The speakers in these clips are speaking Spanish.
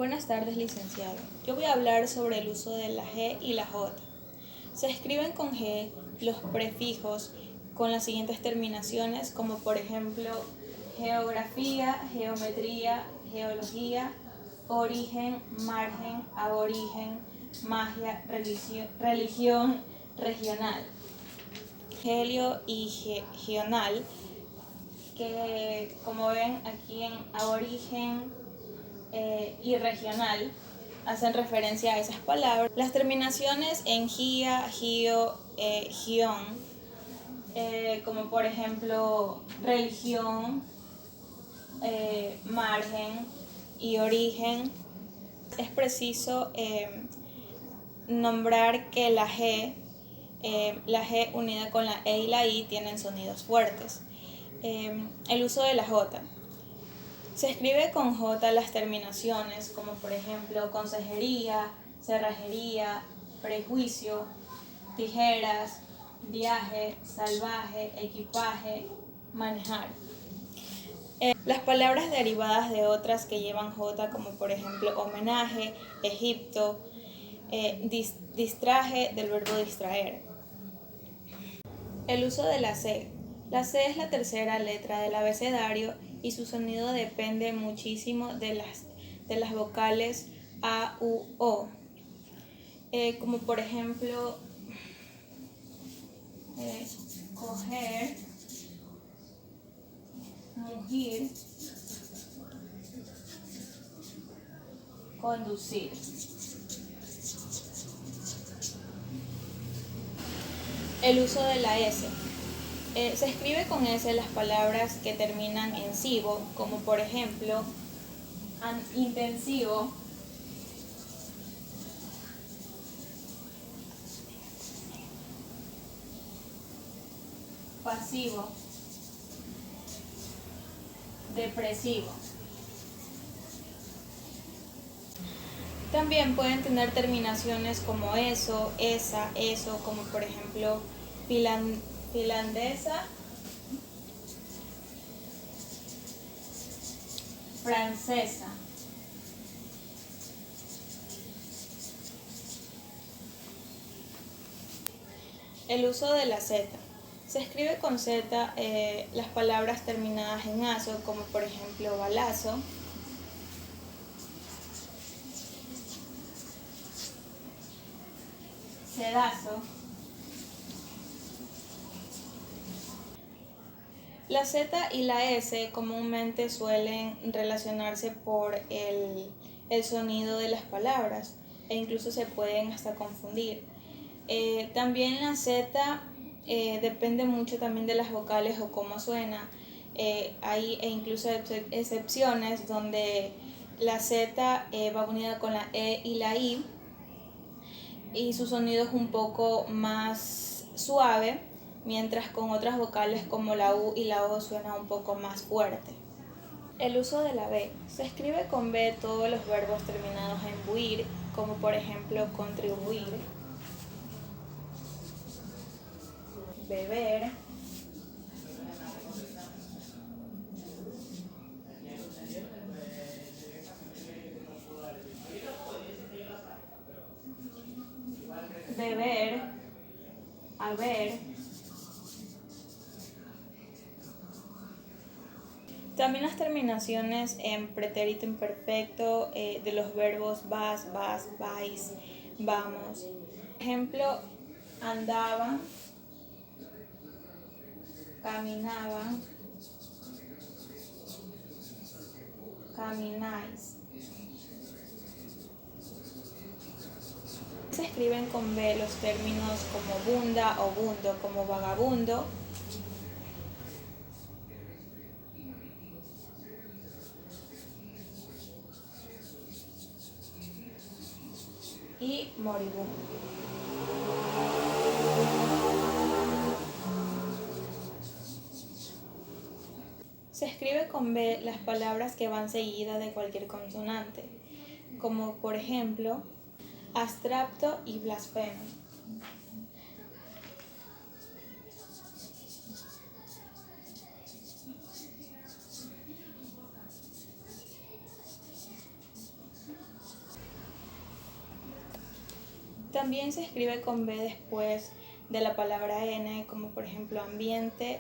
Buenas tardes, licenciado. Yo voy a hablar sobre el uso de la G y la J. Se escriben con G los prefijos con las siguientes terminaciones, como por ejemplo geografía, geometría, geología, origen, margen, aborigen, magia, religión, regional. Helio y gional, que como ven aquí en aborigen y regional hacen referencia a esas palabras. Las terminaciones en gia, gio, gion, como por ejemplo religión, margen y origen. Es preciso nombrar que la G unida con la E y la I tienen sonidos fuertes. El uso de la J. Se escribe con J las terminaciones, como por ejemplo consejería, cerrajería, prejuicio, tijeras, viaje, salvaje, equipaje, manejar. Las palabras derivadas de otras que llevan J, como por ejemplo homenaje, Egipto, distraje del verbo distraer. El uso de la C. La C es la tercera letra del abecedario y su sonido depende muchísimo de las vocales A, U, O. Como por ejemplo, coger, mugir, conducir. El uso de la S. Se escribe con S las palabras que terminan en sivo, como por ejemplo intensivo, pasivo, depresivo. También pueden tener terminaciones como eso, esa, eso, como por ejemplo finlandesa, francesa. El uso de la Z. Se escribe con Z las palabras terminadas en azo, como por ejemplo balazo, sedazo. La Z y la S comúnmente suelen relacionarse por el sonido de las palabras e incluso se pueden hasta confundir. También la Z depende mucho también de las vocales o cómo suena. Hay incluso excepciones donde la Z va unida con la E y la I y su sonido es un poco más suave, mientras con otras vocales como la U y la O suena un poco más fuerte. El uso de la B. Se escribe con B todos los verbos terminados en buir, como por ejemplo contribuir, beber, beber, haber. También las terminaciones en pretérito imperfecto de los verbos vas, vais, vamos. Por ejemplo, andaban, caminaban, camináis. Se escriben con B los términos como bunda o bundo, como vagabundo, y moribundo. Se escribe con B las palabras que van seguidas de cualquier consonante, como por ejemplo abstracto y blasfemo. También se escribe con B después de la palabra N, como por ejemplo ambiente,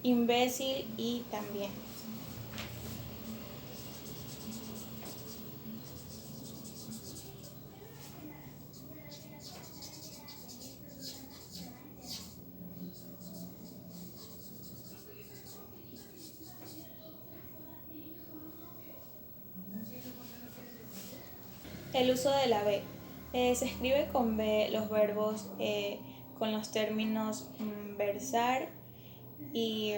imbécil y también. El uso de la B. Se escribe con B los verbos con los términos versar y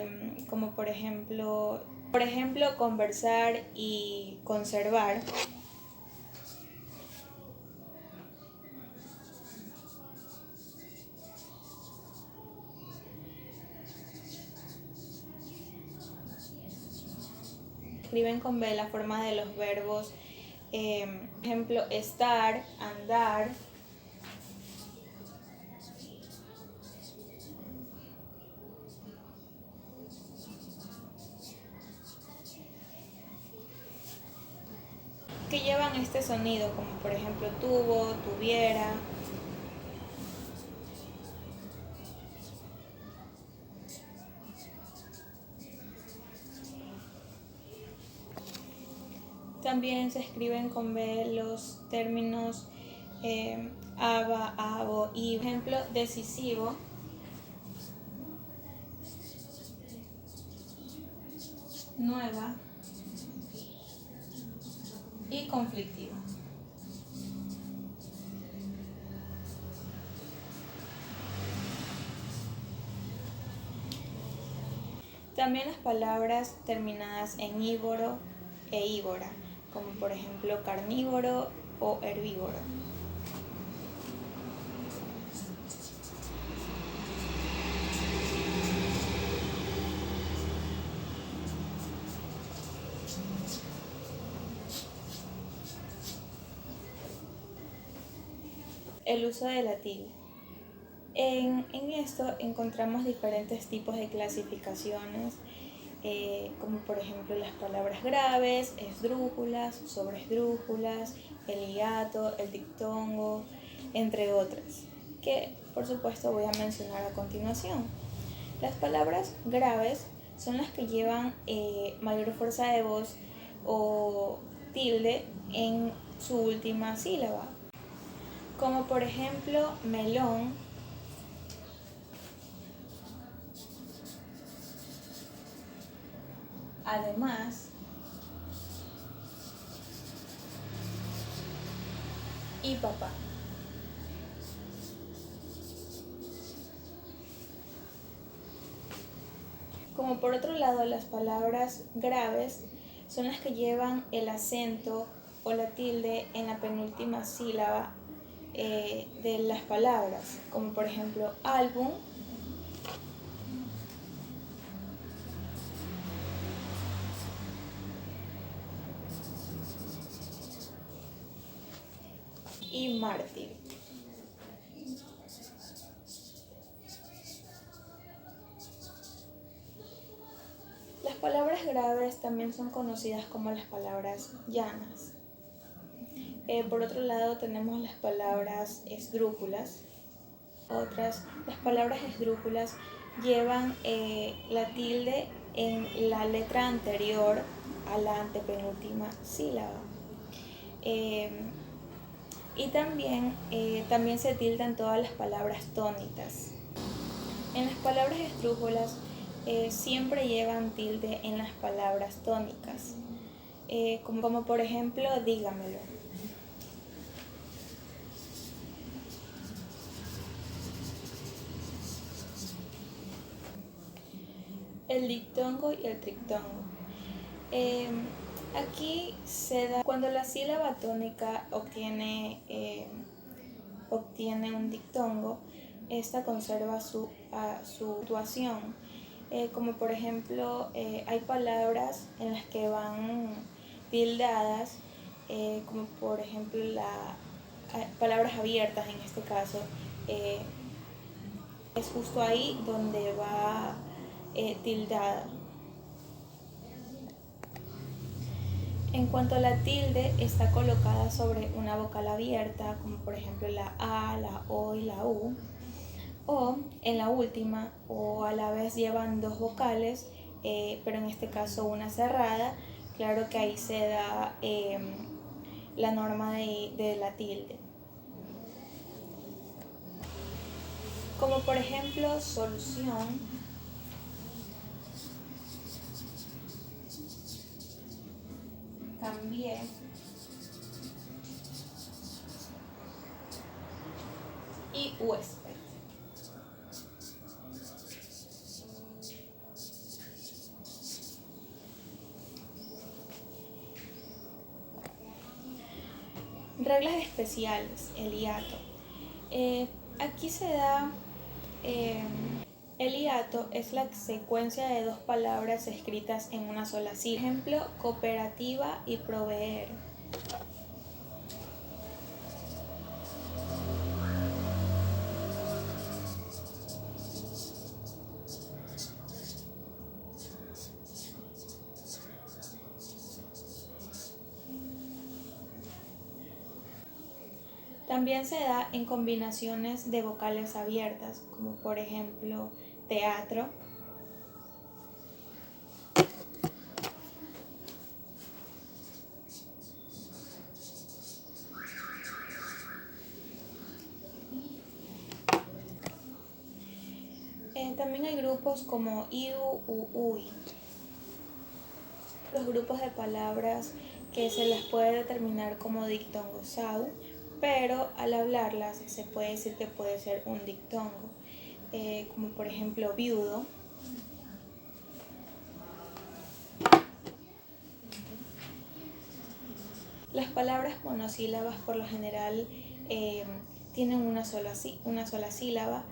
como por ejemplo, conversar y conservar. Escriben con B la forma de los verbos, por ejemplo, estar, andar. Que llevan este sonido, como por ejemplo tuvo, tuviera. También se escriben con B los términos aba, abo y, por ejemplo, decisivo. Nueva y conflictiva. También las palabras terminadas en ívoro e ívora, como por ejemplo carnívoro o herbívoro. El uso de la tilde. En esto encontramos diferentes tipos de clasificaciones, como por ejemplo las palabras graves, esdrújulas, sobresdrújulas, el hiato, el dictongo, entre otras, que por supuesto voy a mencionar a continuación. Las palabras graves son las que llevan mayor fuerza de voz o tilde en su última sílaba, como por ejemplo melón, además y papá. Como por otro lado, las palabras graves son las que llevan el acento o la tilde en la penúltima sílaba de las palabras, como por ejemplo álbum, y mártir. Las palabras graves también son conocidas como las palabras llanas. Por otro lado tenemos las palabras esdrújulas. Las palabras esdrújulas llevan la tilde en la letra anterior a la antepenúltima sílaba. Y también se tildan todas las palabras tónicas. En las palabras esdrújulas siempre llevan tilde en las palabras tónicas, como por ejemplo dígamelo. El dictongo y el trictongo. Aquí se da cuando la sílaba tónica obtiene un dictongo, esta conserva su actuación. Como por ejemplo, hay palabras en las que van tildadas, como por ejemplo palabras abiertas en este caso. Es justo ahí donde va tildada. En cuanto a la tilde, está colocada sobre una vocal abierta, como por ejemplo la A, la O y la U, o en la última, o a la vez llevan dos vocales, pero en este caso una cerrada. Claro que ahí se da la norma de la tilde. Como por ejemplo solución, cambié, y huésped. Reglas especiales, el hiato. Aquí se da, el hiato es la secuencia de dos palabras escritas en una sola sílaba. Ejemplo, cooperativa y proveer. También se da en combinaciones de vocales abiertas, como por ejemplo teatro, también hay grupos como iu u ui. Los grupos de palabras que se las puede determinar como dictongo sau, pero al hablarlas se puede decir que puede ser un dictongo, como por ejemplo viudo. Las palabras monosílabas por lo general tienen una sola sílaba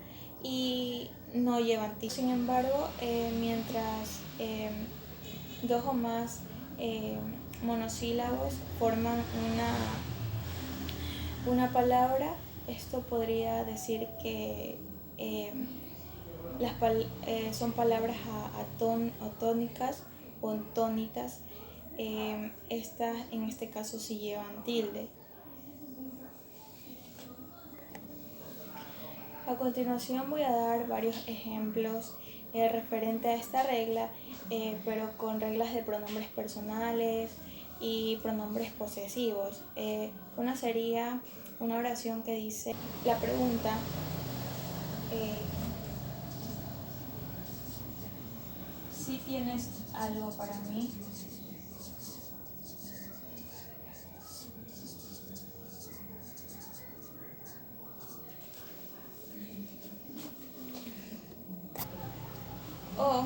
y no llevan tilde. Sin embargo, mientras dos o más monosílabos forman una palabra, esto podría decir que son palabras atónicas o tónicas. Estas en este caso sí llevan tilde. A continuación voy a dar varios ejemplos referente a esta regla, pero con reglas de pronombres personales y pronombres posesivos. Una sería una oración que dice la pregunta, ¿si tienes algo para mí? O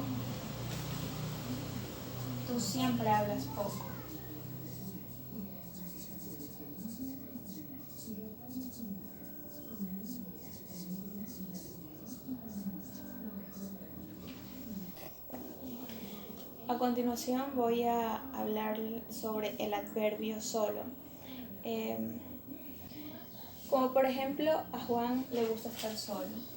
tú siempre hablas poco. A continuación voy a hablar sobre el adverbio solo. Como por ejemplo, a Juan le gusta estar solo.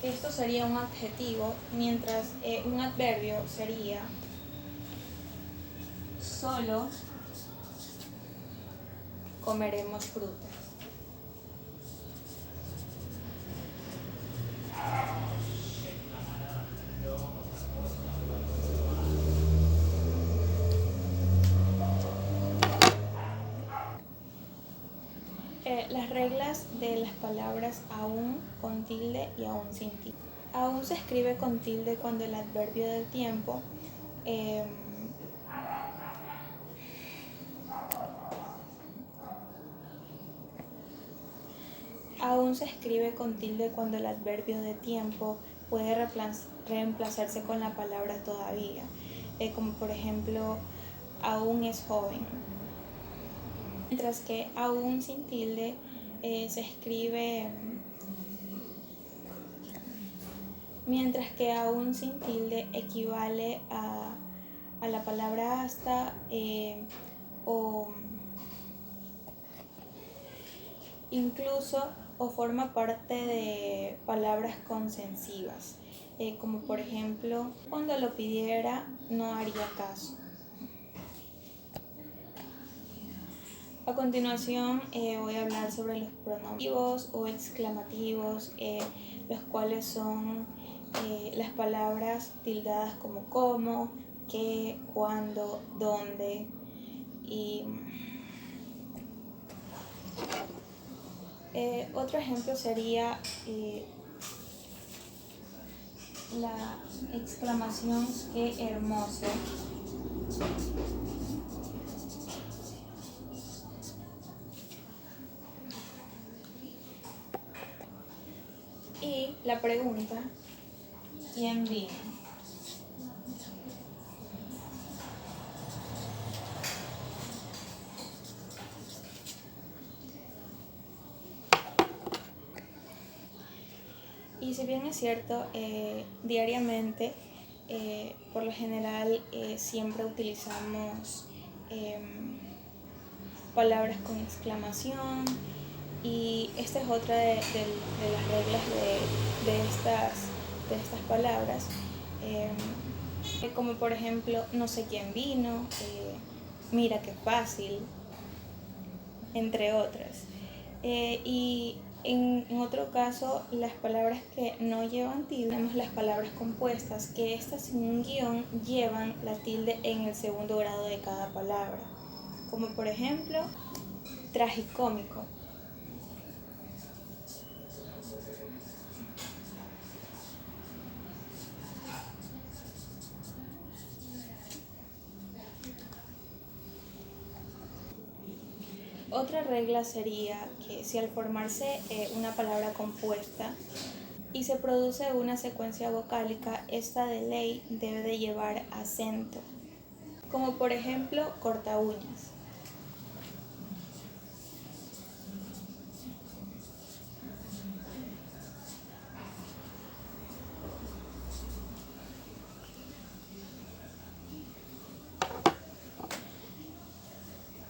Que esto sería un adjetivo, mientras un adverbio sería solo comeremos frutas. Las reglas de las palabras aún con tilde y aún sin tilde. Aún se escribe con tilde cuando el adverbio del tiempo aún se escribe con tilde cuando el adverbio de tiempo puede reemplazarse con la palabra todavía, como por ejemplo aún es joven. Mientras que aún sin tilde se escribe mientras que aún sin tilde equivale a la la palabra hasta o incluso o forma parte de palabras consensivas, como por ejemplo, cuando lo pidiera no haría caso. A continuación voy a hablar sobre los pronominativos o exclamativos, los cuales son las palabras tildadas como, qué, cuándo, dónde y otro ejemplo sería la exclamación qué hermoso. Y la pregunta, ¿quién vino? Y si bien es cierto, diariamente, por lo general, siempre utilizamos palabras con exclamación, y esta es otra de las reglas de estas palabras, como por ejemplo, no sé quién vino, mira qué fácil, entre otras. Y en otro caso, las palabras que no llevan tilde, tenemos las palabras compuestas, que estas sin un guión llevan la tilde en el segundo grado de cada palabra, como por ejemplo, tragicómico. Otra regla sería que si al formarse una palabra compuesta y se produce una secuencia vocálica, esta de ley debe de llevar acento, como por ejemplo corta uñas.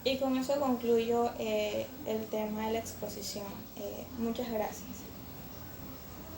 Y con eso concluyo el tema de la exposición. Muchas gracias.